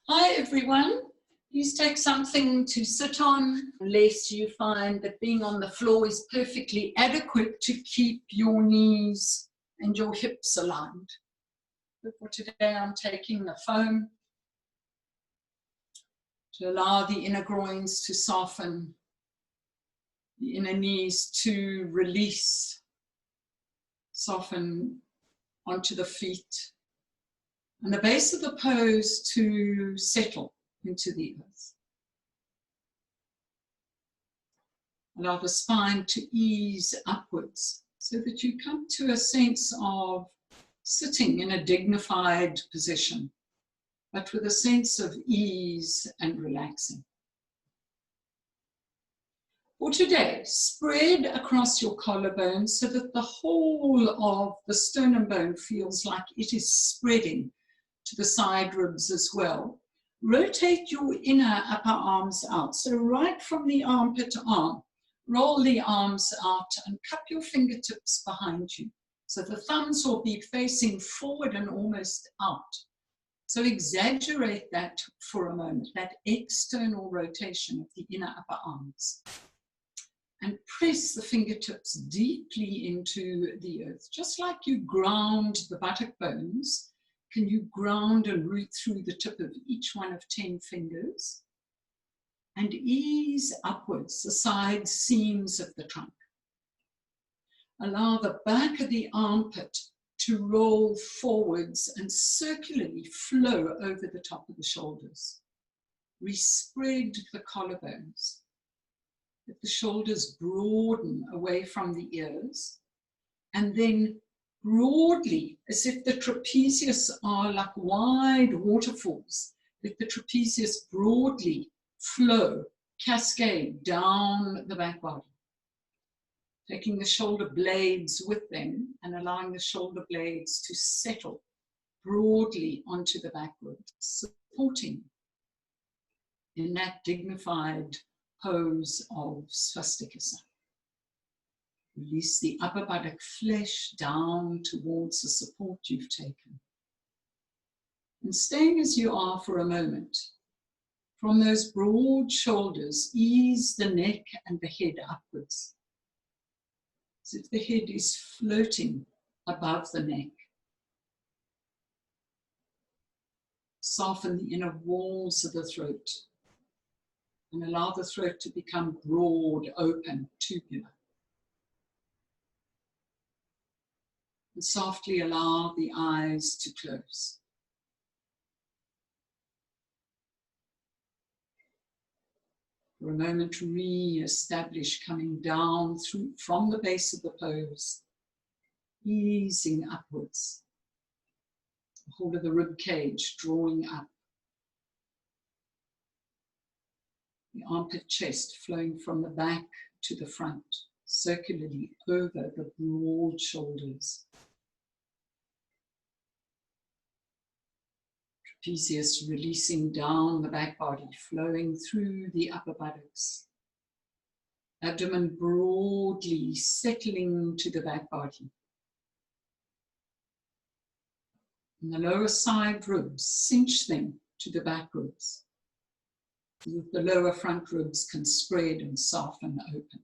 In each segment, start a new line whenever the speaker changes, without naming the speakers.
Hi everyone, please take something to sit on unless you find that being on the floor is perfectly adequate to keep your knees and your hips aligned. But for today I'm taking the foam to allow the inner groins to soften, the inner knees to release, soften onto the feet, and the base of the pose to settle into the earth. Allow the spine to ease upwards so that you come to a sense of sitting in a dignified position, but with a sense of ease and relaxing. For today, spread across your collarbone so that the whole of the sternum bone feels like it is spreading to the side ribs as well. Rotate your inner upper arms out. So right from the armpit to arm, roll the arms out and cup your fingertips behind you. So the thumbs will be facing forward and almost out. So exaggerate that for a moment, that external rotation of the inner upper arms. And press the fingertips deeply into the earth, just like you ground the buttock bones. Can you ground and root through the tip of each one of 10 fingers? And ease upwards the side seams of the trunk. Allow the back of the armpit to roll forwards and circularly flow over the top of the shoulders. Respread the collarbones. Let the shoulders broaden away from the ears, and then broadly, as if the trapezius are like wide waterfalls, let the trapezius broadly flow, cascade down the back body. Taking the shoulder blades with them and allowing the shoulder blades to settle broadly onto the back ribs, supporting in that dignified pose of swastikasa. Release the upper buttock flesh down towards the support you've taken. And staying as you are for a moment, from those broad shoulders, ease the neck and the head upwards, as if the head is floating above the neck. Soften the inner walls of the throat and allow the throat to become broad, open, tubular. And softly allow the eyes to close. For a moment, re-establish coming down through from the base of the pose, easing upwards. The whole of the rib cage drawing up. The armpit chest flowing from the back to the front, circularly over the broad shoulders. Trapezius releasing down the back body, flowing through the upper buttocks. Abdomen broadly settling to the back body. And the lower side ribs, cinch them to the back ribs, so that the lower front ribs can spread and soften open.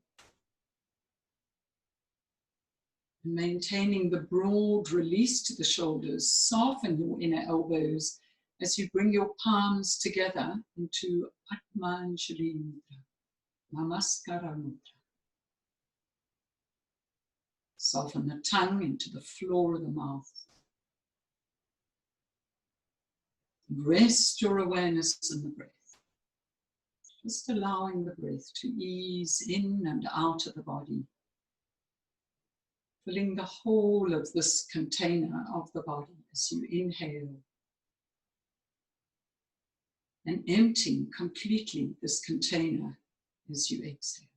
And maintaining the broad release to the shoulders, soften your inner elbows as you bring your palms together into Padmanjali Mudra, Namaskara Mudra. Soften the tongue into the floor of the mouth. Rest your awareness in the breath. Just allowing the breath to ease in and out of the body. Filling the whole of this container of the body as you inhale. And emptying completely this container as you exhale.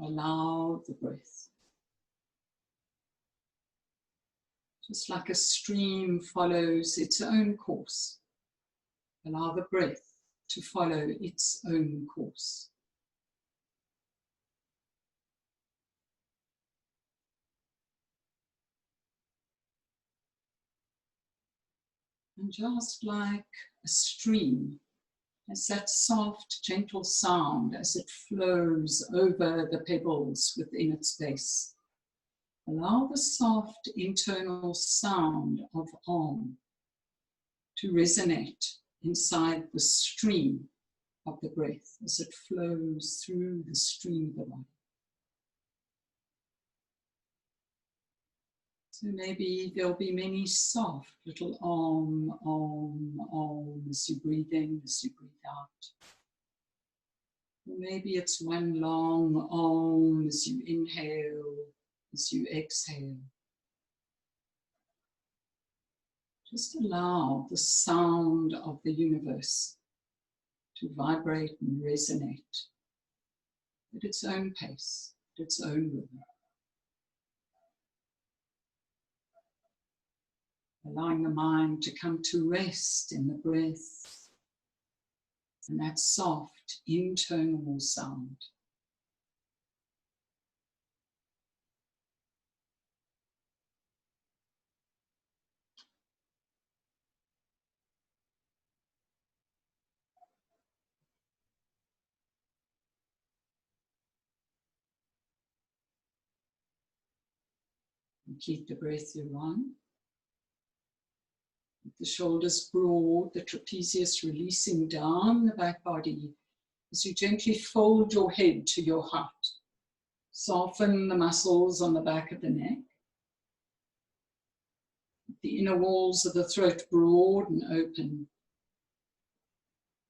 Allow the breath. Just like a stream follows its own course. Allow the breath to follow its own course. And just like a stream, as that soft, gentle sound as it flows over the pebbles within its base. Allow the soft internal sound of Om to resonate inside the stream of the breath as it flows through the stream of the body. So maybe there'll be many soft little Om, Om, Om as you breathe in, as you breathe out. Or maybe it's one long Om as you inhale, as you exhale. Just allow the sound of the universe to vibrate and resonate at its own pace, at its own rhythm. Allowing the mind to come to rest in the breath and that soft internal sound. And keep the breath you're on. The shoulders broad, the trapezius releasing down the back body as you gently fold your head to your heart. Soften the muscles on the back of the neck. The inner walls of the throat broad and open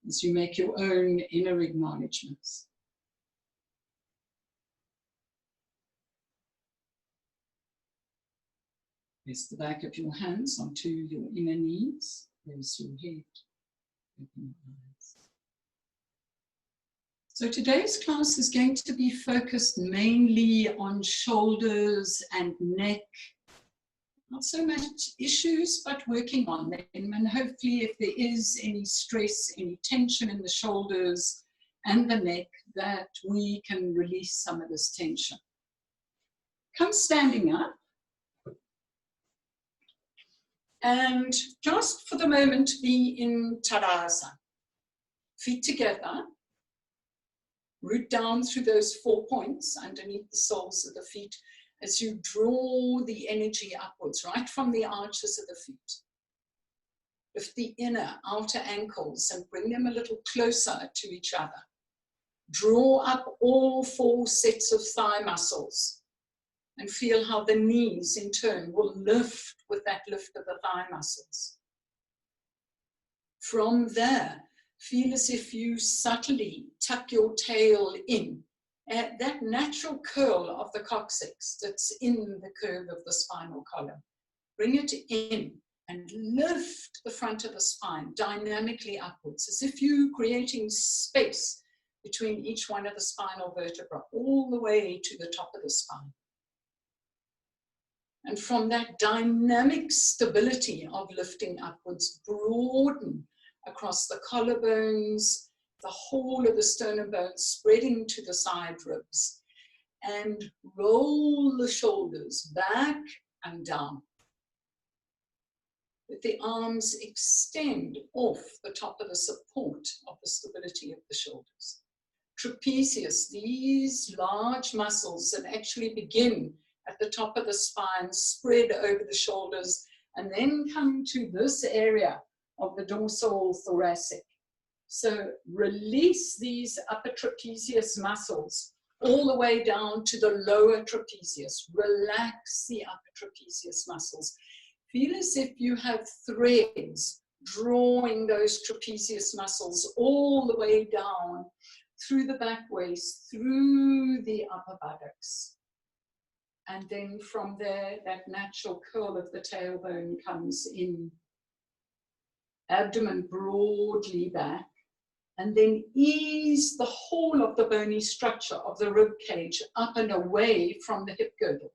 as you make your own inner acknowledgements. Place the back of your hands onto your inner knees. Raise your head. Open your eyes. So today's class is going to be focused mainly on shoulders and neck. Not so much issues, but working on them. And hopefully if there is any stress, any tension in the shoulders and the neck, that we can release some of this tension. Come standing up. And just for the moment, be in Tadasana. Feet together. Root down through those 4 points underneath the soles of the feet as you draw the energy upwards, right from the arches of the feet. Lift the inner, outer ankles and bring them a little closer to each other. Draw up all 4 sets of thigh muscles and feel how the knees in turn will lift with that lift of the thigh muscles. From there, feel as if you subtly tuck your tail in. That natural curl of the coccyx that's in the curve of the spinal column. Bring it in and lift the front of the spine dynamically upwards, as if you're creating space between each one of the spinal vertebrae, all the way to the top of the spine. And from that dynamic stability of lifting upwards, broaden across the collarbones, the whole of the sternum bone spreading to the side ribs, and roll the shoulders back and down. Let the arms extend off the top of the support of the stability of the shoulders. Trapezius, these large muscles that actually begin at the top of the spine, spread over the shoulders, and then come to this area of the dorsal thoracic. So release these upper trapezius muscles all the way down to the lower trapezius. Relax the upper trapezius muscles. Feel as if you have threads drawing those trapezius muscles all the way down through the back waist, through the upper buttocks. And then from there, that natural curl of the tailbone comes in. Abdomen broadly back. And then ease the whole of the bony structure of the rib cage up and away from the hip girdle.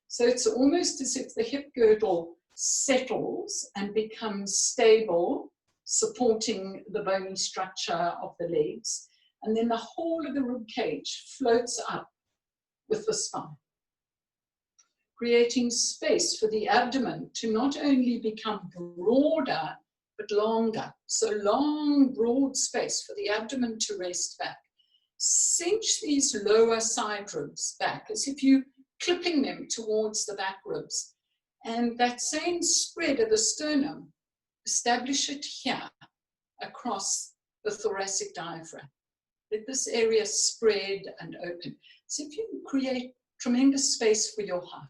So it's almost as if the hip girdle settles and becomes stable, supporting the bony structure of the legs. And then the whole of the rib cage floats up with the spine, creating space for the abdomen to not only become broader but longer. So long, broad space for the abdomen to rest back. Cinch these lower side ribs back as if you're clipping them towards the back ribs. And that same spread of the sternum, establish it here across the thoracic diaphragm. Let this area spread and open. So if you create tremendous space for your heart.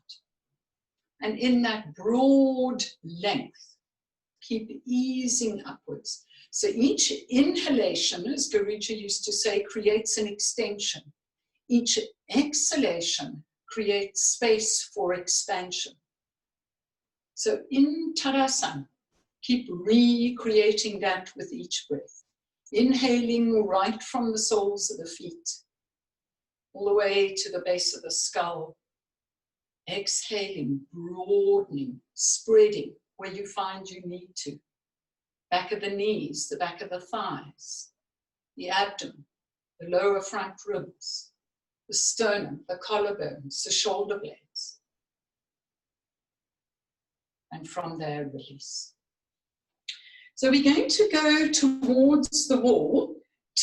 And in that broad length, keep easing upwards. So each inhalation, as Guruji used to say, creates an extension. Each exhalation creates space for expansion. So in Tadasana, keep recreating that with each breath. Inhaling right from the soles of the feet, all the way to the base of the skull. Exhaling, broadening, spreading where you find you need to. Back of the knees, the back of the thighs, the abdomen, the lower front ribs, the sternum, the collarbones, the shoulder blades. And from there, release. So we're going to go towards the wall,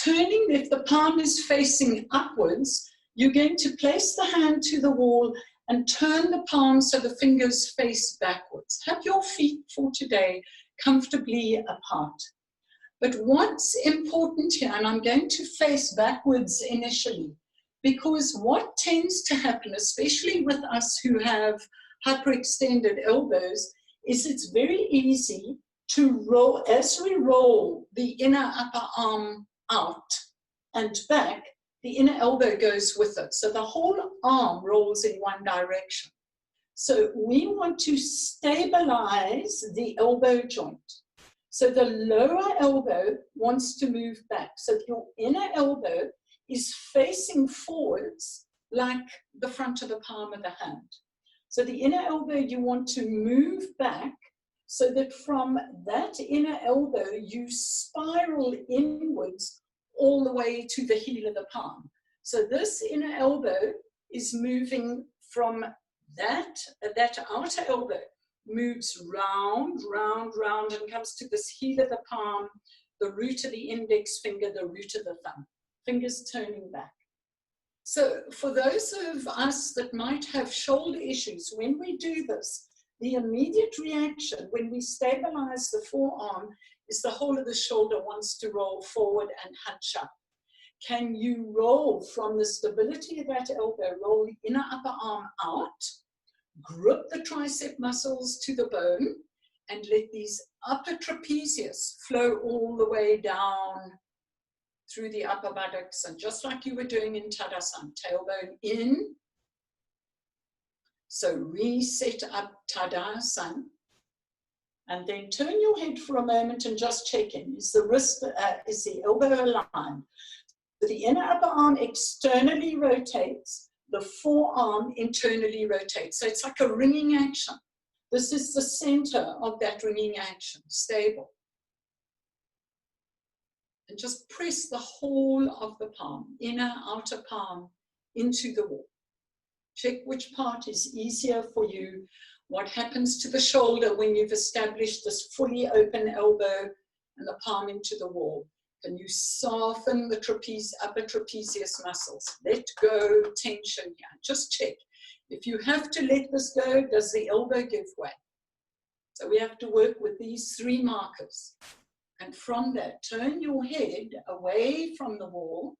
turning, if the palm is facing upwards, you're going to place the hand to the wall and turn the palm so the fingers face backwards. Have your feet for today comfortably apart. But what's important here, and I'm going to face backwards initially, because what tends to happen, especially with us who have hyperextended elbows, is it's very easy to roll, as we roll the inner upper arm out and back, the inner elbow goes with it. So the whole arm rolls in one direction. So we want to stabilize the elbow joint. So the lower elbow wants to move back. So your inner elbow is facing forwards like the front of the palm of the hand. So the inner elbow you want to move back so that from that inner elbow you spiral inwards all the way to the heel of the palm. So this inner elbow is moving from that outer elbow, moves round, round, round, and comes to this heel of the palm, the root of the index finger, the root of the thumb, fingers turning back. So for those of us that might have shoulder issues, when we do this, the immediate reaction when we stabilize the forearm is the whole of the shoulder wants to roll forward and hunch up. Can you roll from the stability of that elbow, roll the inner upper arm out, grip the tricep muscles to the bone, and let these upper trapezius flow all the way down through the upper buttocks, and just like you were doing in Tadasana, tailbone in. So reset up Tadasana. And then turn your head for a moment and just check in. Is the wrist, is the elbow aligned? The inner upper arm externally rotates, the forearm internally rotates. So it's like a ringing action. This is the center of that ringing action, stable. And just press the whole of the palm, inner, outer palm, into the wall. Check which part is easier for you. What happens to the shoulder when you've established this fully open elbow and the palm into the wall? Can you soften the upper trapezius muscles? Let go tension here. Just check. If you have to let this go, does the elbow give way? So we have to work with these three markers. And from that, turn your head away from the wall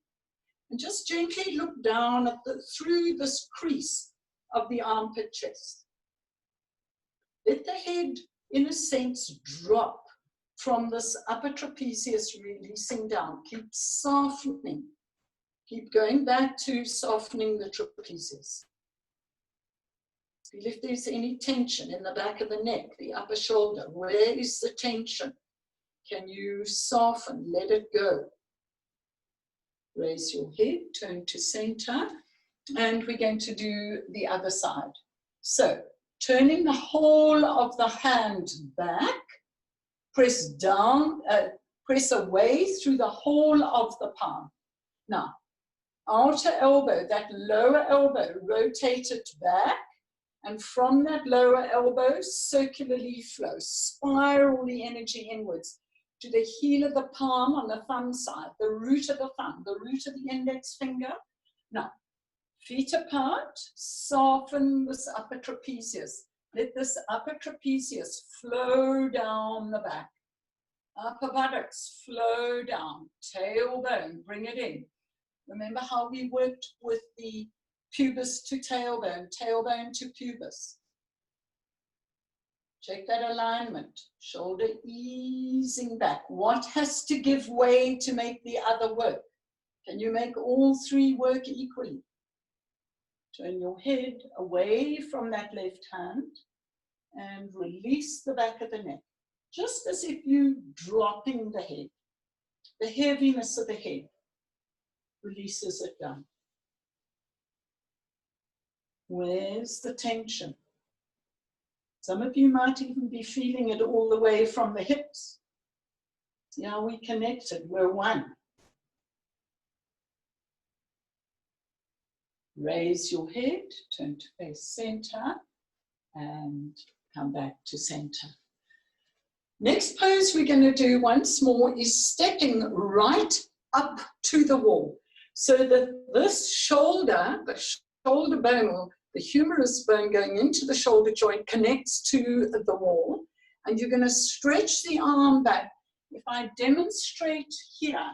and just gently look down at through this crease of the armpit chest. Let the head, in a sense, drop from this upper trapezius, releasing down. Keep softening. Keep going back to softening the trapezius. Feel if there's any tension in the back of the neck, the upper shoulder. Where is the tension? Can you soften? Let it go. Raise your head, turn to center, and we're going to do the other side. So, turning the whole of the hand back, press down, press away through the whole of the palm. Now, outer elbow, that lower elbow, rotate it back And from that lower elbow, circularly flow. Spiral the energy inwards to the heel of the palm on the thumb side, the root of the thumb, the root of the index finger. Now, feet apart, soften this upper trapezius. Let this upper trapezius flow down the back. Upper buttocks, flow down. Tailbone, bring it in. Remember how we worked with the pubis to tailbone, tailbone to pubis. Check that alignment. Shoulder easing back. What has to give way to make the other work? Can you make all three work equally? Turn your head away from that left hand and release the back of the neck. Just as if you're dropping the head. The heaviness of the head releases it down. Where's the tension? Some of you might even be feeling it all the way from the hips. See how we connected, we're one. Raise your head, turn to face center, and come back to center. Next pose we're going to do once more is stepping right up to the wall. So that this shoulder, the shoulder bone, the humerus bone going into the shoulder joint connects to the wall. And you're going to stretch the arm back. If I demonstrate here,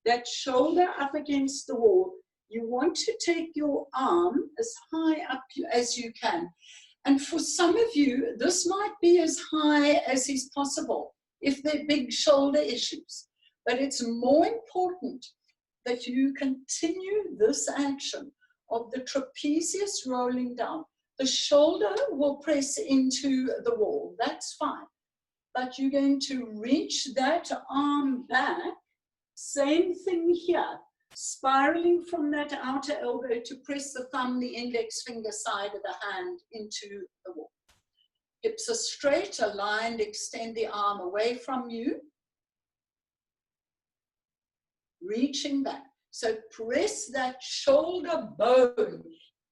that shoulder up against the wall, you want to take your arm as high up as you can. And for some of you, this might be as high as is possible if they're big shoulder issues. But it's more important that you continue this action of the trapezius rolling down. The shoulder will press into the wall, that's fine. But you're going to reach that arm back, same thing here, spiraling from that outer elbow to press the thumb, the index finger side of the hand into the wall. Hips are straight, aligned, extend the arm away from you. Reaching back. So press that shoulder bone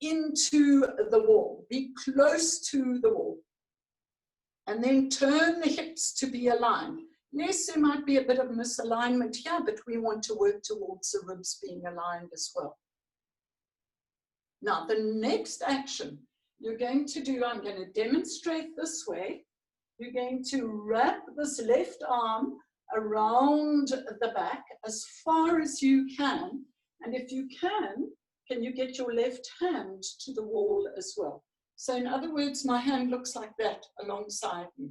into the wall. Be close to the wall. And then turn the hips to be aligned. Yes, there might be a bit of misalignment here, but we want to work towards the ribs being aligned as well. Now, the next action you're going to do, I'm going to demonstrate this way. You're going to wrap this left arm around the back as far as you can. And if you can you get your left hand to the wall as well? So in other words, my hand looks like that alongside me.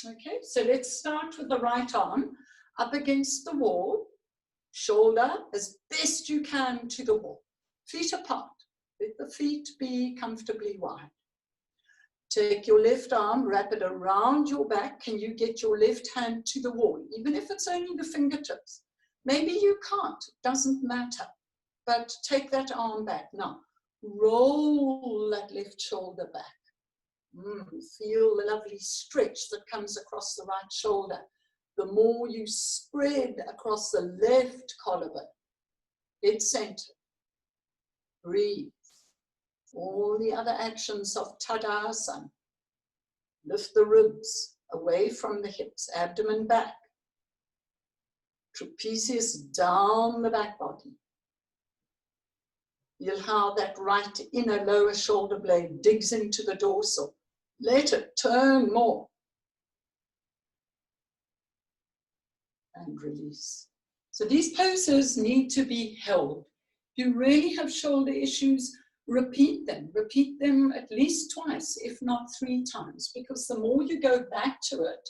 Okay, so let's start with the right arm up against the wall, shoulder as best you can to the wall. Feet apart, let the feet be comfortably wide. Take your left arm, wrap it around your back. Can you get your left hand to the wall, even if it's only the fingertips? Maybe you can't, doesn't matter. But take that arm back. Now, roll that left shoulder back. Feel the lovely stretch that comes across the right shoulder. The more you spread across the left collarbone, dead center. Breathe. All the other actions of Tadasana. Lift the ribs away from the hips, abdomen back. Trapezius down the back body. Feel how that right inner lower shoulder blade digs into the dorsal. Let it turn more. And release. So these poses need to be held. If you really have shoulder issues, repeat them at least twice, if not 3 times, because the more you go back to it,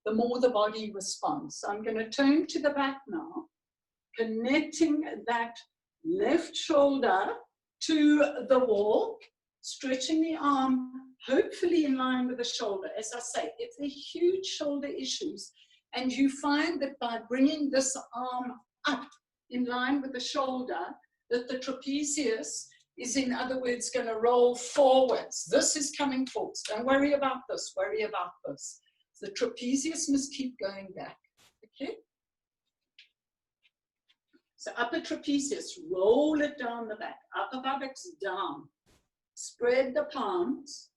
the more the body responds. So I'm going to turn to the back now, connecting that left shoulder to the wall, stretching the arm, hopefully in line with the shoulder. As I say, if there are huge shoulder issues, and you find that by bringing this arm up in line with the shoulder, that the trapezius is, in other words, going to roll forwards. This is coming forwards. Don't worry about this, worry about this. The trapezius must keep going back, okay? So upper trapezius, roll it down the back, upper buttocks down. Spread the palms,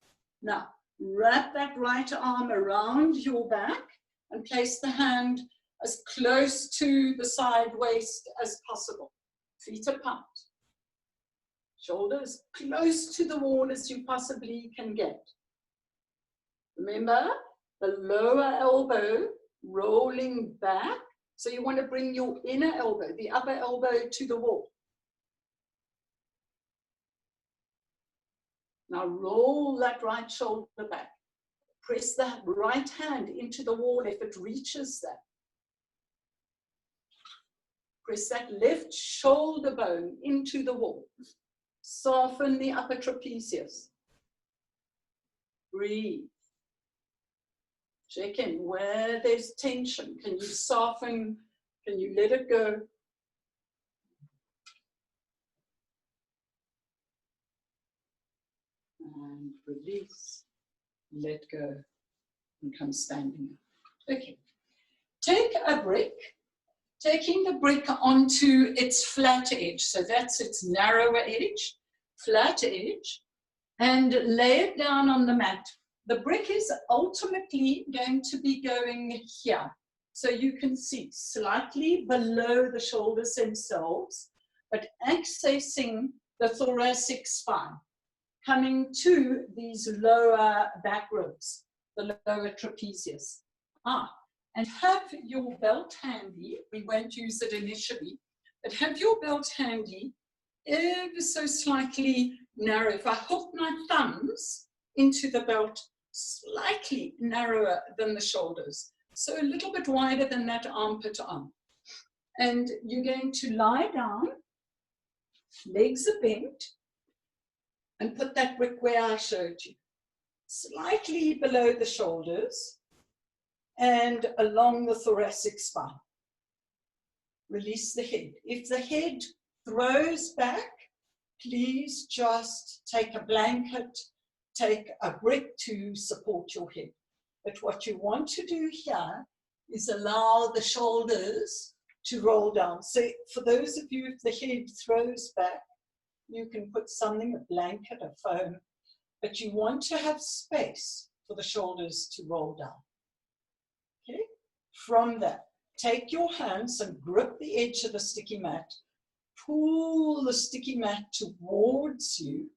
Now, wrap that right arm around your back and place the hand as close to the side waist as possible. Feet apart. Shoulders close to the wall as you possibly can get. Remember, the lower elbow rolling back. So you want to bring your inner elbow, the upper elbow, to the wall. Now roll that right shoulder back. Press that right hand into the wall if it reaches there. Press that left shoulder bone into the wall. Soften the upper trapezius. Breathe. Check in where there's tension. Can you soften? Can you let it go? And release. Let go. And come standing up. Okay. Take a brick. Taking the brick onto its flat edge, so that's its narrower edge, flat edge, and lay it down on the mat. The brick is ultimately going to be going here. So you can see slightly below the shoulders themselves, but accessing the thoracic spine, coming to these lower back ribs, the lower trapezius. And have your belt handy. We won't use it initially, but have your belt handy ever so slightly narrow. If I hook my thumbs into the belt, slightly narrower than the shoulders, so a little bit wider than that armpit arm. And you're going to lie down, legs are bent, and put that brick where I showed you, slightly below the shoulders, and along the thoracic spine. Release the head. If the head throws back, please just take a blanket, take a brick to support your head. But what you want to do here is allow the shoulders to roll down. So for those of you, if the head throws back, you can put something, a blanket, a foam, but you want to have space for the shoulders to roll down. Okay, from that, take your hands and grip the edge of the sticky mat. Pull the sticky mat towards you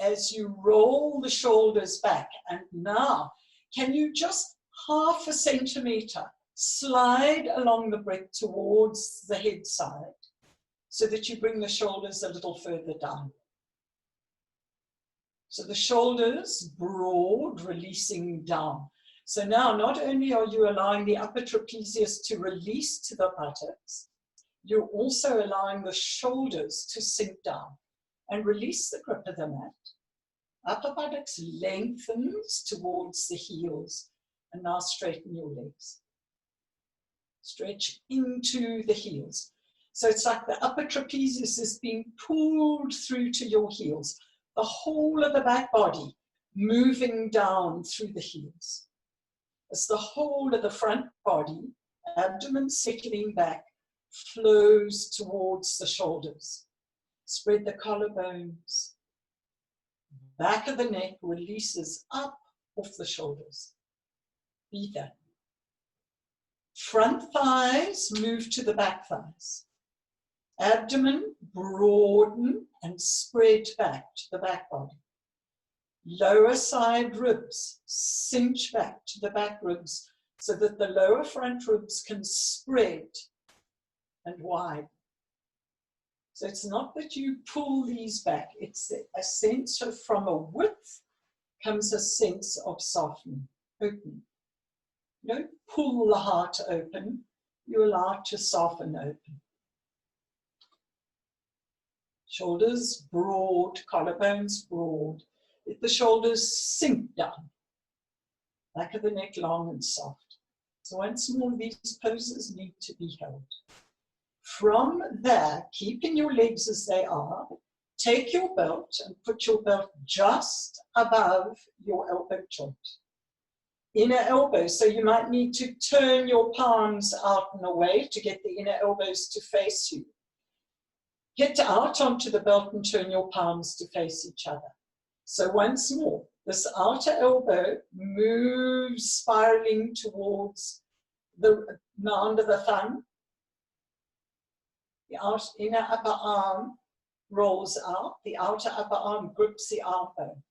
as you roll the shoulders back. And now, can you just 0.5 centimeter slide along the brick towards the head side so that you bring the shoulders a little further down? So the shoulders broad, releasing down. So now, not only are you allowing the upper trapezius to release to the buttocks, you're also allowing the shoulders to sink down and release the grip of the mat. Upper buttocks lengthens towards the heels, and now straighten your legs. Stretch into the heels. So it's like the upper trapezius is being pulled through to your heels. The whole of the back body moving down through the heels. As the whole of the front body, abdomen settling back, flows towards the shoulders. Spread the collarbones. Back of the neck releases up off the shoulders. Be that. Front thighs move to the back thighs. Abdomen broaden and spread back to the back body. Lower side ribs cinch back to the back ribs so that the lower front ribs can spread and widen. So it's not that you pull these back, it's a sense of, from a width comes a sense of softening, opening. You don't pull the heart open, you allow it to soften open. Shoulders broad, collarbones broad. Let the shoulders sink down. Back of the neck long and soft. So once more, these poses need to be held. From there, keeping your legs as they are, take your belt and put your belt just above your elbow joint. Inner elbow, so you might need to turn your palms out and away to get the inner elbows to face you. Get out onto the belt and turn your palms to face each other. So once more, This outer elbow moves spiraling towards the mound of the thumb. The inner upper arm rolls out. The outer upper arm grips the arm bone.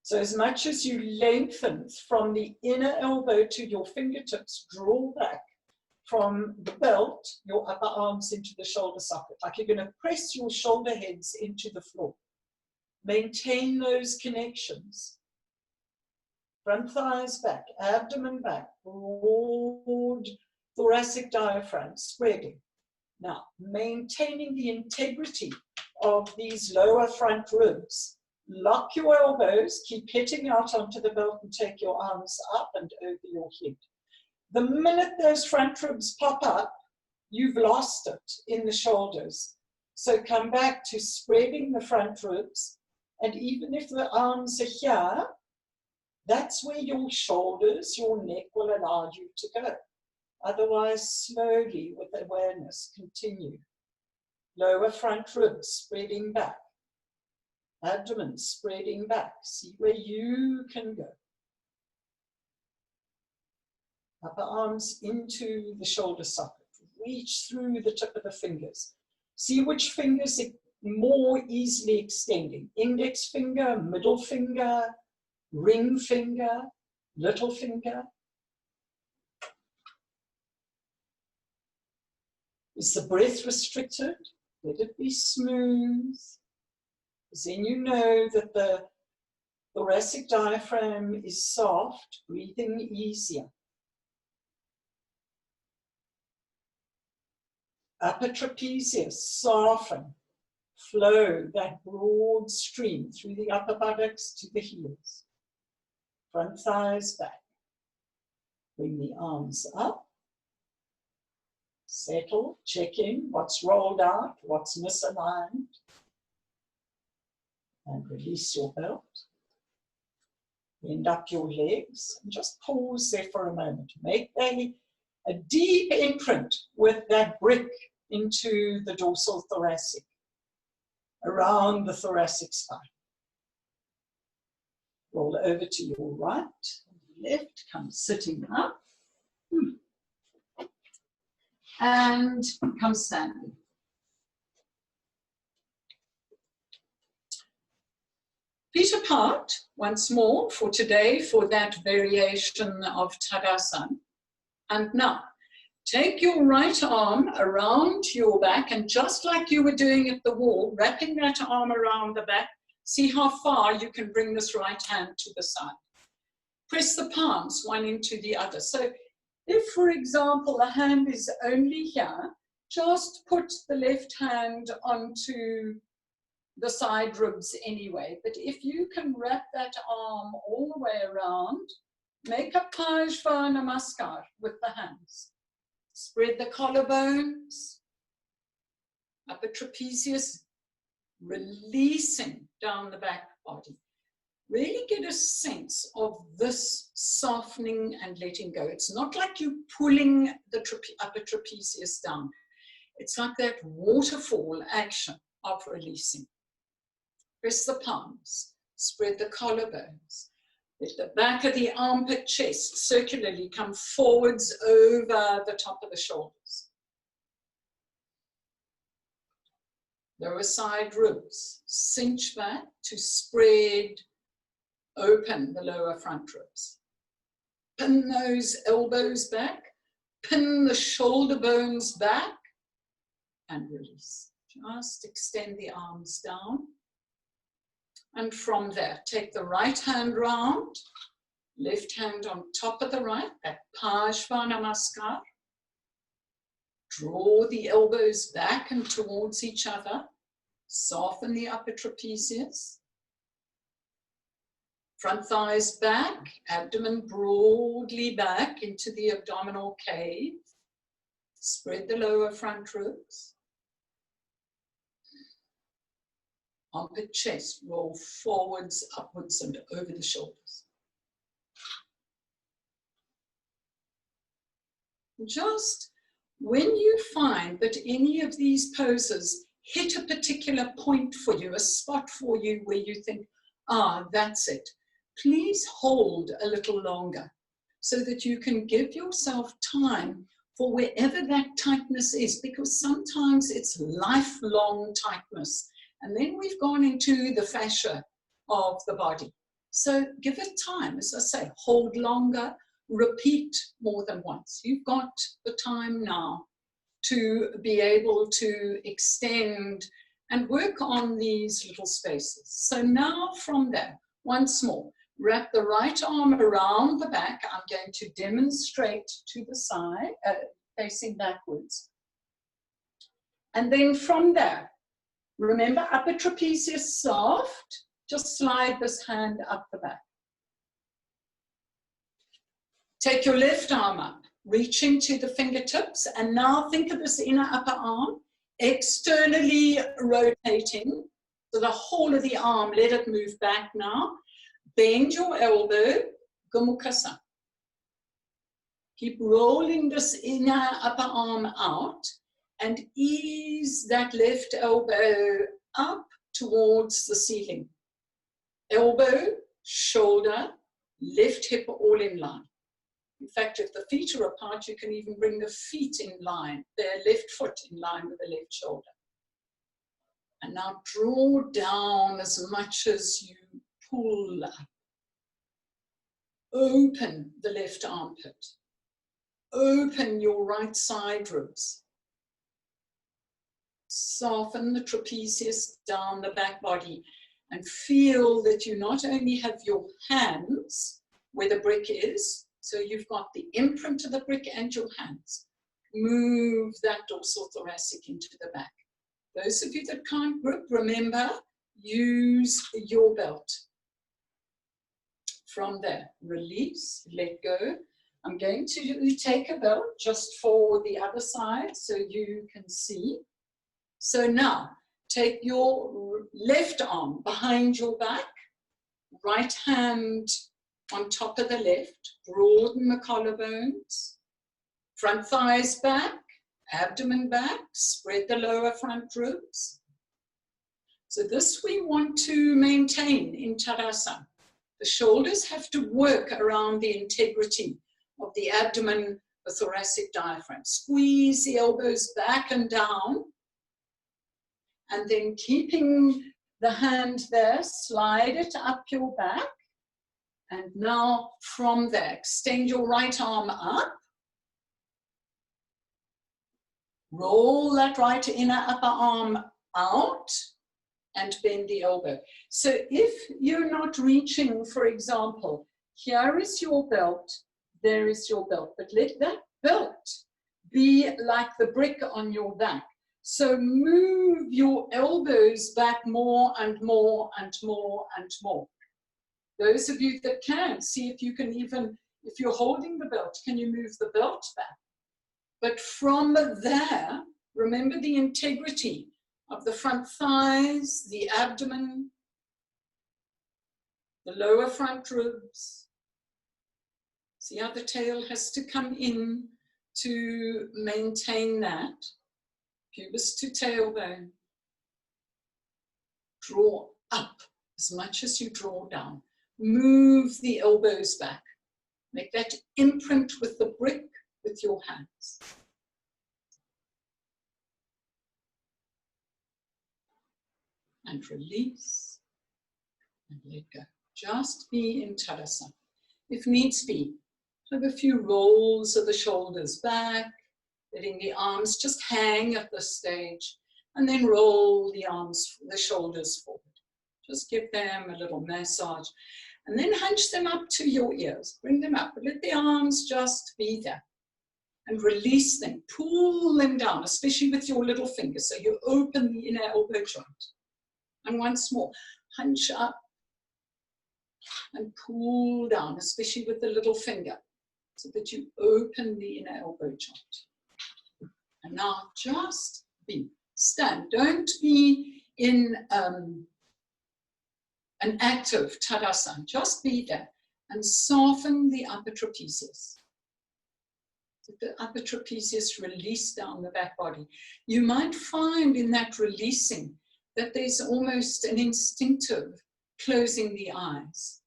So as much as you lengthen from the inner elbow to your fingertips, draw back from the belt, your upper arms into the shoulder socket, like you're going to press your shoulder heads into the floor. Maintain those connections. Front thighs back, abdomen back, broad thoracic diaphragm spreading. Now, maintaining the integrity of these lower front ribs. Lock your elbows, keep hitting out onto the belt and take your arms up and over your head. The minute those front ribs pop up, you've lost it in the shoulders. So come back to spreading the front ribs, and even if the arms are here, that's where your shoulders, your neck will allow you to go. Otherwise, slowly, with awareness, continue. Lower front ribs spreading back. Abdomen spreading back. See where you can go. Upper arms into the shoulder socket. Reach through the tip of the fingers. See which fingers are more easily extending. Index finger, middle finger, ring finger, little finger. Is the breath restricted? Let it be smooth. Then you know that the thoracic diaphragm is soft, breathing easier. Upper trapezius, soften, flow that broad stream through the upper buttocks to the heels. Front thighs back. Bring the arms up. Settle, check in what's rolled out, what's misaligned. And release your belt. Bend up your legs and just pause there for a moment. Make a deep imprint with that brick into the dorsal thoracic, around the thoracic spine. Roll over to your right, left, come sitting up, and come standing. Feet apart, once more for today, for that variation of Tadasana. And now, take your right arm around your back, and just like you were doing at the wall, wrapping that arm around the back, see how far you can bring this right hand to the side. Press the palms one into the other. So if, for example, the hand is only here, just put the left hand onto the side ribs anyway. But if you can wrap that arm all the way around, make a Pajva Namaskar with the hands. Spread the collarbones, upper trapezius, releasing down the back body. Really get a sense of this softening and letting go. It's not like you pulling the upper trapezius down. It's like that waterfall action of releasing. Press the palms, spread the collarbones. Let the back of the armpit chest circularly come forwards over the top of the shoulders. Lower side ribs, cinch back to spread open the lower front ribs. Pin those elbows back, pin the shoulder bones back, and release. Just extend the arms down. And from there, take the right hand round, left hand on top of the right, that Pajva Namaskar. Draw the elbows back and towards each other. Soften the upper trapezius. Front thighs back, abdomen broadly back into the abdominal cave. Spread the lower front ribs. Armpit chest, roll forwards, upwards, and over the shoulders. Just when you find that any of these poses hit a particular point for you, a spot for you where you think, ah, that's it. Please hold a little longer so that you can give yourself time for wherever that tightness is, because sometimes it's lifelong tightness. And then we've gone into the fascia of the body. So give it time, as I say, hold longer, repeat more than once. You've got the time now to be able to extend and work on these little spaces. So now from there, once more, wrap the right arm around the back. I'm going to demonstrate to the side, facing backwards. And then from there, remember, upper trapezius soft, just slide this hand up the back. Take your left arm up, reaching to the fingertips, and now think of this inner upper arm externally rotating. So the whole of the arm, let it move back now. Bend your elbow, Gomukasa. Keep rolling this inner upper arm out and ease that left elbow up towards the ceiling. Elbow, shoulder, left hip all in line. In fact, if the feet are apart, you can even bring the feet in line, their left foot in line with the left shoulder. And now draw down as much as you pull up. Open the left armpit. Open your right side ribs. Soften the trapezius down the back body and feel that you not only have your hands where the brick is, so you've got the imprint of the brick and your hands. Move that dorsal thoracic into the back. Those of you that can't grip, remember, use your belt. From there, release, let go. I'm going to take a belt just for the other side so you can see. So now, take your left arm behind your back, right hand on top of the left, broaden the collarbones, front thighs back, abdomen back, spread the lower front ribs. So this we want to maintain in Tadasana. The shoulders have to work around the integrity of the abdomen, the thoracic diaphragm. Squeeze the elbows back and down, and then keeping the hand there, slide it up your back. And now from there, extend your right arm up. Roll that right inner upper arm out and bend the elbow. So if you're not reaching, for example, here is your belt, there is your belt, but let that belt be like the brick on your back. So move your elbows back more and more and more and more. Those of you that can, see if you can even, if you're holding the belt, can you move the belt back? But from there, remember the integrity of the front thighs, the abdomen, the lower front ribs. See how the tail has to come in to maintain that. Pubis to tailbone. Draw up as much as you draw down. Move the elbows back. Make that imprint with the brick with your hands. And release and let go. Just be in Tadasana. If needs be, have a few rolls of the shoulders back, letting the arms just hang at this stage, and then roll the arms, the shoulders forward. Just give them a little massage, and then hunch them up to your ears. Bring them up, but let the arms just be there. And release them, pull them down, especially with your little finger, so you open the inner elbow joint. And once more, hunch up and pull down, especially with the little finger, so that you open the inner elbow joint. And now just be, stand. Don't be in an active Tadasana. Just be there and soften the upper trapezius. The upper trapezius release down the back body. You might find in that releasing that there's almost an instinctive closing the eyes.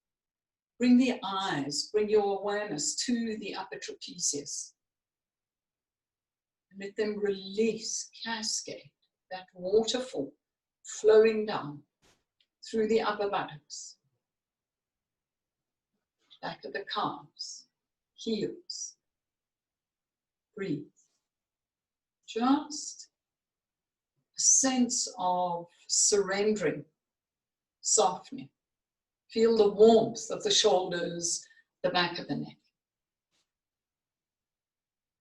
Bring the eyes, bring your awareness to the upper trapezius. And let them release, cascade, that waterfall flowing down through the upper buttocks, back of the calves, heels. Breathe. Just a sense of surrendering, softening. Feel the warmth of the shoulders, the back of the neck.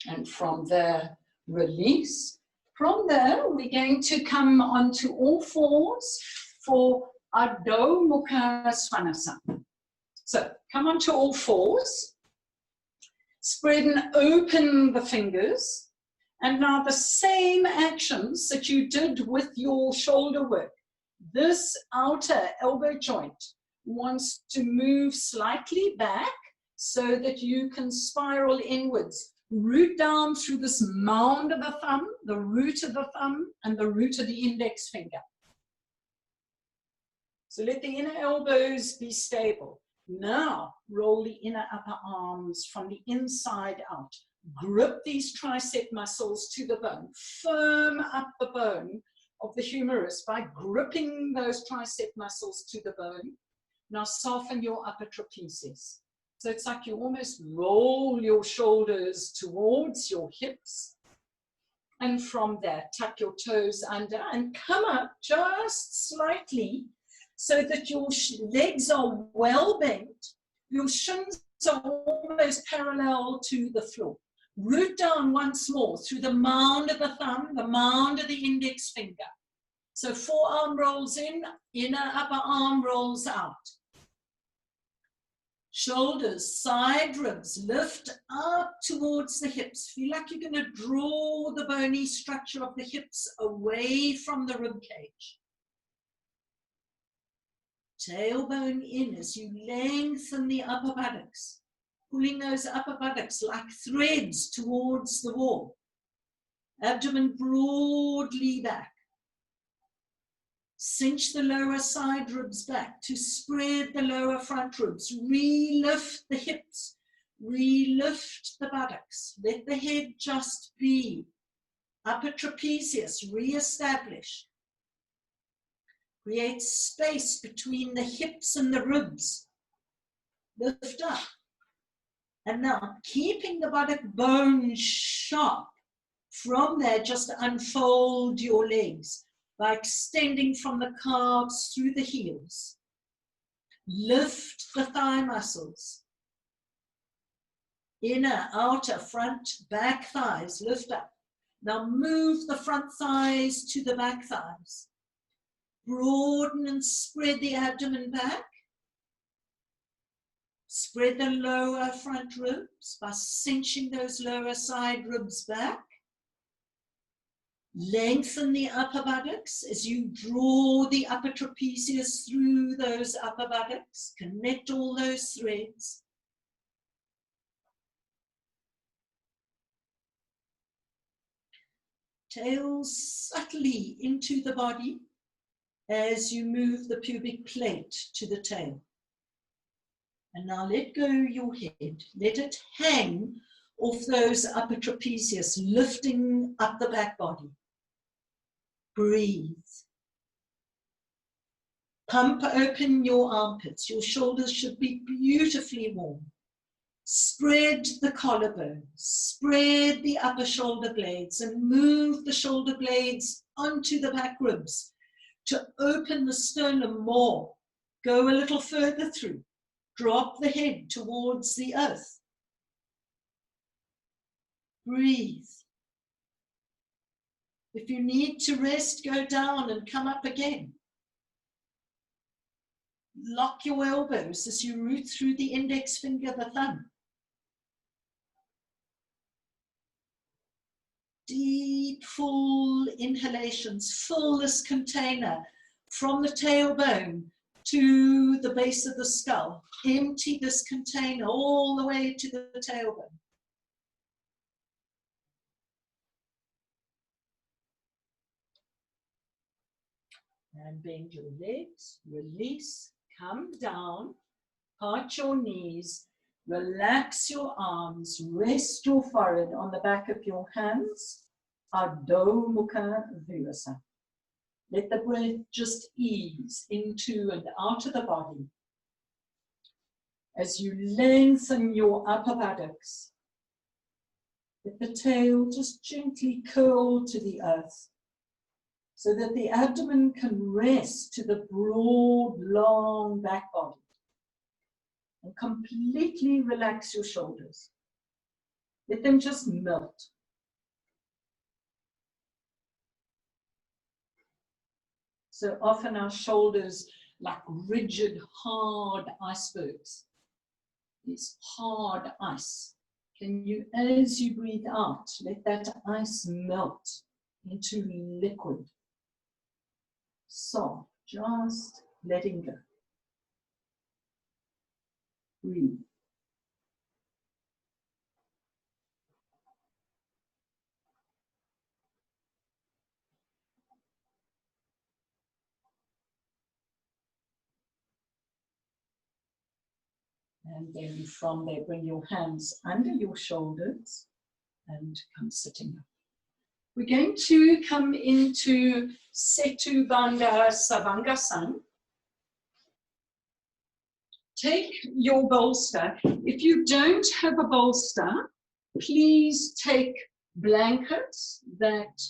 And from there, release. From there, we're going to come onto all fours for Adho Mukha Svanasana. So come onto all fours. Spread and open the fingers. And now the same actions that you did with your shoulder work. This outer elbow joint wants to move slightly back so that you can spiral inwards. Root down through this mound of the thumb, the root of the thumb, and the root of the index finger. So let the inner elbows be stable. Now, roll the inner upper arms from the inside out. Grip these tricep muscles to the bone. Firm up the bone of the humerus by gripping those tricep muscles to the bone. Now soften your upper trapezius. So it's like you almost roll your shoulders towards your hips. And from there, tuck your toes under and come up just slightly so that your legs are well bent. Your shins are almost parallel to the floor. Root down once more through the mound of the thumb, the mound of the index finger. So forearm rolls in, inner upper arm rolls out. Shoulders, side ribs, lift up towards the hips. Feel like you're going to draw the bony structure of the hips away from the rib cage. Tailbone in as you lengthen the upper buttocks, pulling those upper buttocks like threads towards the wall. Abdomen broadly back. Cinch the lower side ribs back to spread the lower front ribs. Re-lift the hips. Re-lift the buttocks. Let the head just be. Upper trapezius re-establish. Create space between the hips and the ribs. Lift up. And now, keeping the buttock bone sharp, from there just unfold your legs by extending from the calves through the heels. Lift the thigh muscles. Inner, outer, front, back thighs, lift up. Now move the front thighs to the back thighs. Broaden and spread the abdomen back. Spread the lower front ribs by cinching those lower side ribs back. Lengthen the upper buttocks as you draw the upper trapezius through those upper buttocks. Connect all those threads. Tail subtly into the body as you move the pubic plate to the tail. And now let go your head. Let it hang off those upper trapezius, lifting up the back body. Breathe. Pump open your armpits. Your shoulders should be beautifully warm. Spread the collarbones. Spread the upper shoulder blades and move the shoulder blades onto the back ribs to open the sternum more. Go a little further through. Drop the head towards the earth. Breathe. If you need to rest, go down and come up again. Lock your elbows as you root through the index finger, the thumb. Deep, full inhalations. Fill this container from the tailbone to the base of the skull. Empty this container all the way to the tailbone. And bend your legs, release, come down, part your knees, relax your arms, rest your forehead on the back of your hands. Adho Mukha Vyasa. Let the breath just ease into and out of the body as you lengthen your upper buttocks. Let the tail just gently curl to the earth so that the abdomen can rest to the broad, long back body. And completely relax your shoulders. Let them just melt. So often our shoulders like rigid, hard icebergs. This hard ice. Can you, as you breathe out, let that ice melt into liquid. Soft, just letting go. Breathe. And then from there, bring your hands under your shoulders and come sitting up. We're going to come into Setu Bandha Savangasana. Take your bolster. If you don't have a bolster, please take blankets that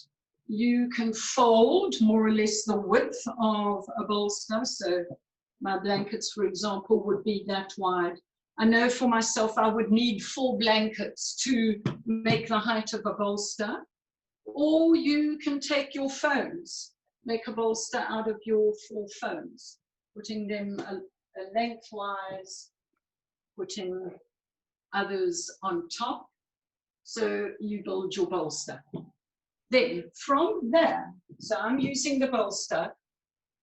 you can fold more or less the width of a bolster. So my blankets, for example, would be that wide. I know for myself, I would need 4 blankets to make the height of a bolster. Or you can take your phones, make a bolster out of your 4 phones, putting them lengthwise, putting others on top. So you build your bolster. Then from there, so I'm using the bolster,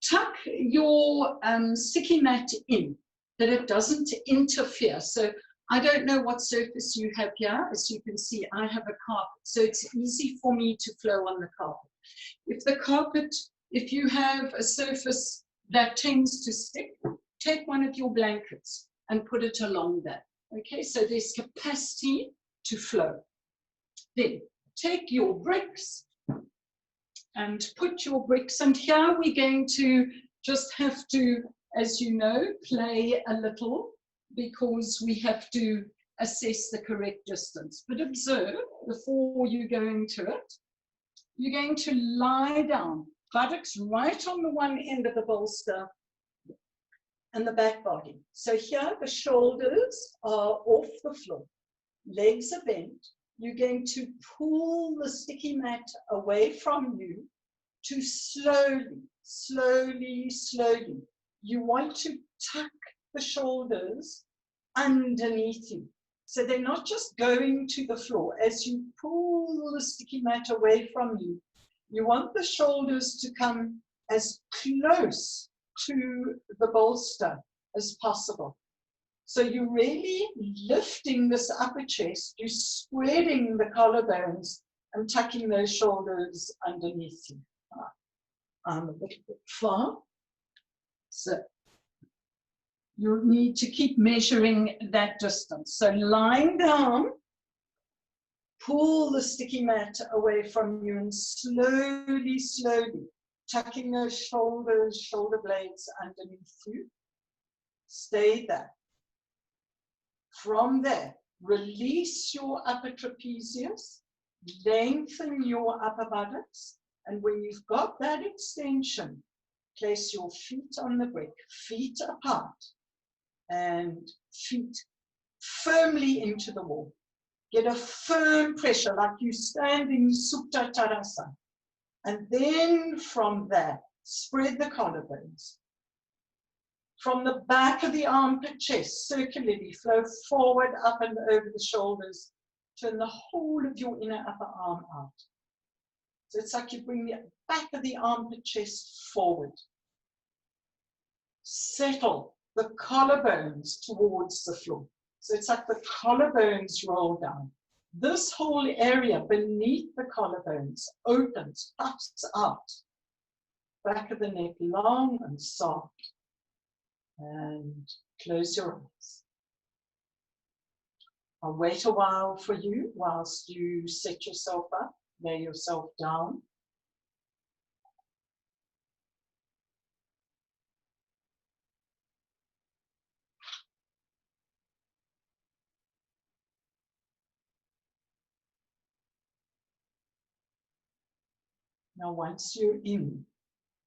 tuck your sticky mat in, that it doesn't interfere. So I don't know what surface you have here. As you can see, I have a carpet, so it's easy for me to flow on the carpet. If you have a surface that tends to stick, take one of your blankets and put it along that. Okay, so there's capacity to flow. Then take your bricks and put your bricks, and here we're going to just have to, as you know, play a little, because we have to assess the correct distance. But observe, before you go into it, you're going to lie down, buttocks right on the one end of the bolster and the back body. So here the shoulders are off the floor, legs are bent. You're going to pull the sticky mat away from you to slowly, slowly, slowly. You want to tuck the shoulders underneath you. So they're not just going to the floor. As you pull the sticky mat away from you, you want the shoulders to come as close to the bolster as possible. So you're really lifting this upper chest, you're spreading the collarbones and tucking those shoulders underneath you. I'm a bit far. So you need to keep measuring that distance. So lying down, pull the sticky mat away from you and slowly, slowly tucking those shoulders, shoulder blades underneath you. Stay there. From there, release your upper trapezius, lengthen your upper buttocks, and when you've got that extension, place your feet on the brick, feet apart, and feet firmly into the wall. Get a firm pressure like you stand in Supta Tarasana. And then from there, spread the collarbones. From the back of the armpit chest, circularly flow forward, up and over the shoulders. Turn the whole of your inner upper arm out. So it's like you bring the back of the armpit chest forward. Settle the collarbones towards the floor. So it's like the collarbones roll down. This whole area beneath the collarbones opens, puffs out.
Back of the neck long and soft. And close your eyes. I'll wait a while for you whilst you set yourself up, lay yourself down. Now, once you're in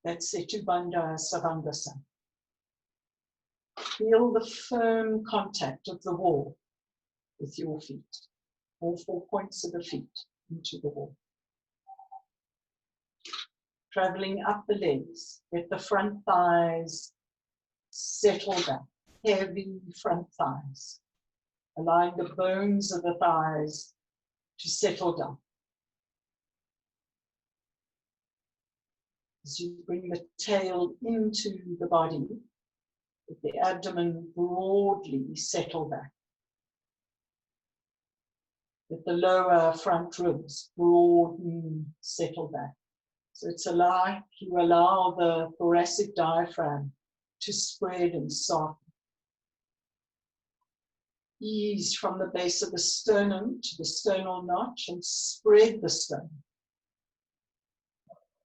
that Setu Bandha Savandasana, feel the firm contact of the wall with your feet, all 4 points of the feet into the wall. Traveling up the legs, let the front thighs settle down, heavy front thighs, allowing the bones of the thighs to settle down. As you bring the tail into the body, let the abdomen broadly settle back. Let the lower front ribs broaden, settle back. So it's like you allow the thoracic diaphragm to spread and soften. Ease from the base of the sternum to the sternal notch and spread the sternum.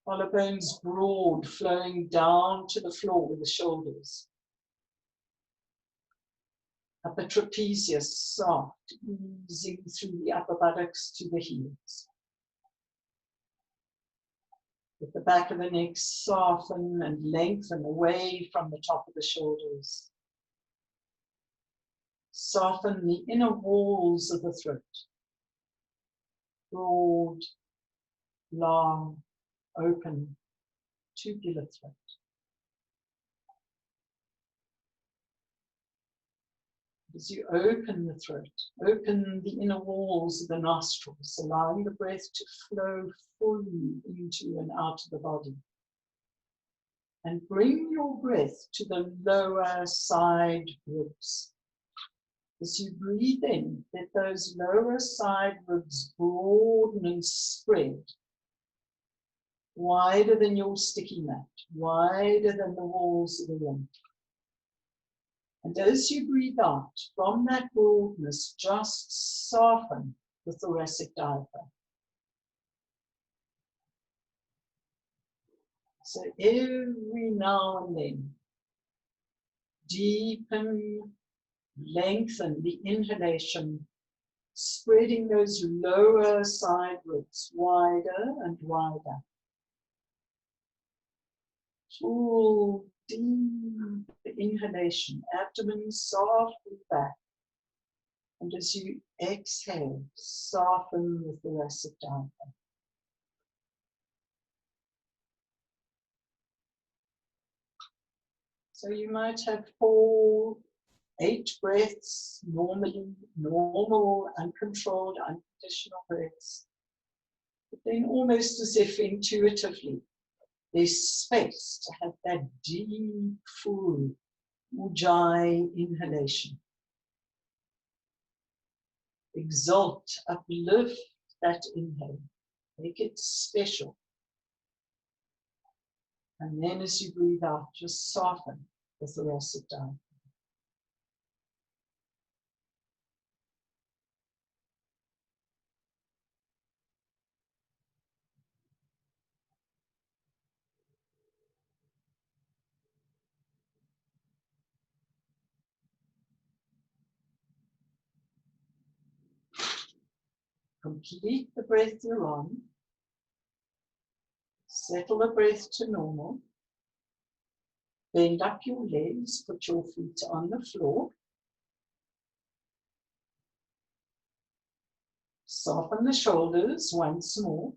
Collarbones broad, flowing down to the floor with the shoulders. Upper trapezius soft, easing through the upper buttocks to the heels. Let the back of the neck soften and lengthen away from the top of the shoulders. Soften the inner walls of the throat. Broad, long, open, tubular throat. As you open the throat, open the inner walls of the nostrils, allowing the breath to flow fully into and out of the body. And bring your breath to the lower side ribs. As you breathe in, let those lower side ribs broaden and spread, wider than your sticky mat, wider than the walls of the room. And as you breathe out, from that broadness, just soften the thoracic diaphragm. So every now and then, deepen, lengthen the inhalation, spreading those lower side ribs wider and wider. Full deep inhalation, abdomen softly back. And as you exhale, soften the thoracic diaphragm. So you might have 4, 8 breaths, normal, uncontrolled, unconditional breaths. But then almost as if intuitively, there's space to have that deep, full Ujjayi inhalation. Exalt, uplift that inhale. Make it special. And then as you breathe out, just soften the thoracic diaphragm. Complete the breath you're on. Settle the breath to normal. Bend up your legs, put your feet on the floor. Soften the shoulders once more.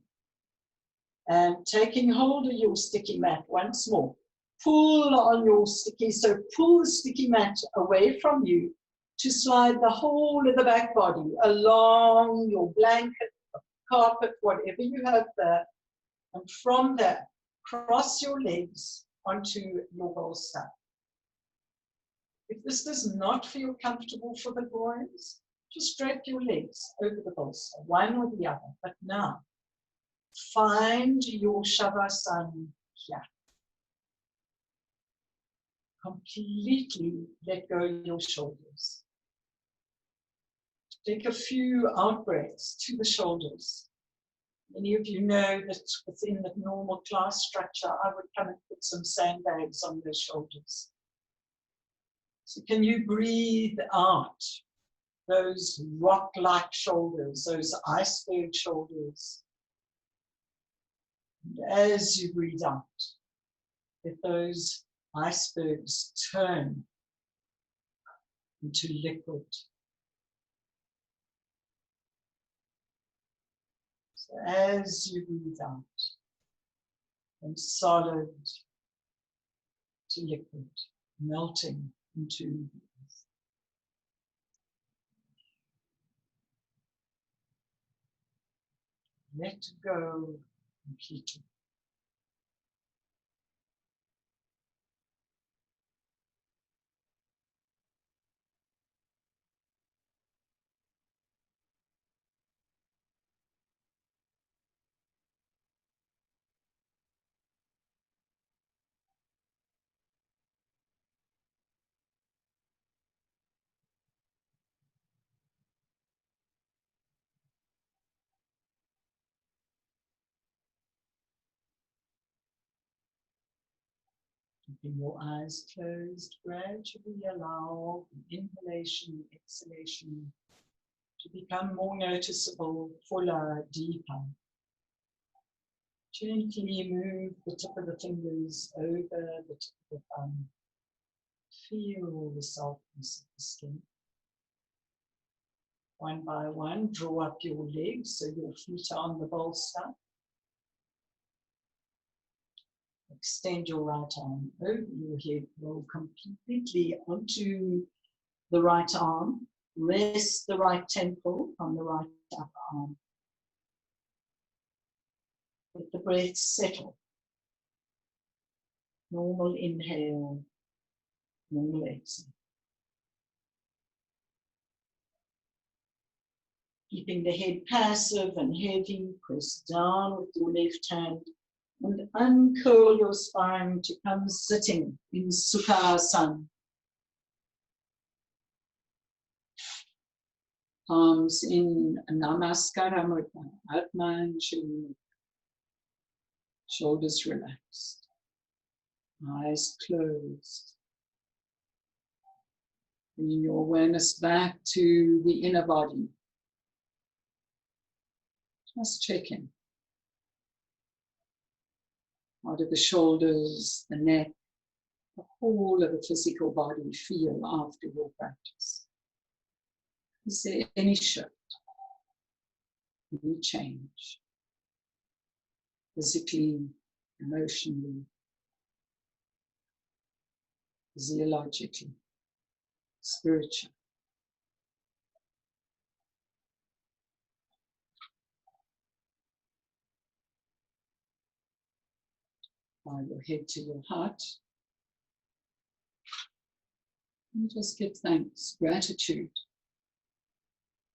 And taking hold of your sticky mat once more. Pull on your sticky, so pull the sticky mat away from you to slide the whole of the back body along your blanket, carpet, whatever you have there. And from there, cross your legs onto your bolster. If this does not feel comfortable for the groins, just drape your legs over the bolster, one or the other. But now, find your Shavasana here. Completely let go of your shoulders. Take a few out breaths to the shoulders. Many of you know that within the normal class structure, I would come and put some sandbags on those shoulders. So can you breathe out those rock-like shoulders, those iceberg shoulders? And as you breathe out, let those icebergs turn into liquid. So as you breathe out, from solid to liquid, melting into the earth. Let go completely. Keeping your eyes closed, gradually allow the inhalation, exhalation to become more noticeable, fuller, deeper. Gently move the tip of the fingers over the tip of the thumb. Feel the softness of the skin. One by one, draw up your legs so your feet are on the bolster. Extend your right arm over your head, roll completely onto the right arm. Rest the right temple on the right upper arm. Let the breath settle. Normal inhale, normal exhale. Keeping the head passive and heavy, press down with your left hand and uncurl your spine to come sitting in Sukhasana. Palms in Namaskara Mudra, Atman Shalom. Shoulders relaxed, eyes closed. Bringing your awareness back to the inner body. Just check in. How do the shoulders, the neck, the whole of the physical body feel after your practice? Is there any shift, any change? Physically, emotionally, physiologically, spiritually. Bow your head to your heart. And just give thanks, gratitude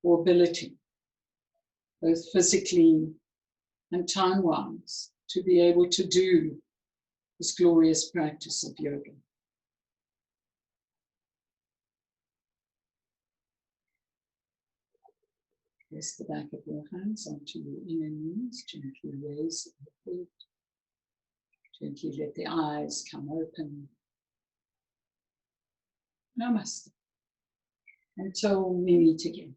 for ability, both physically and time-wise, to be able to do this glorious practice of yoga. Press the back of your hands onto your inner knees, gently raise the head, gently let the eyes come open. Namaste. Until we meet again.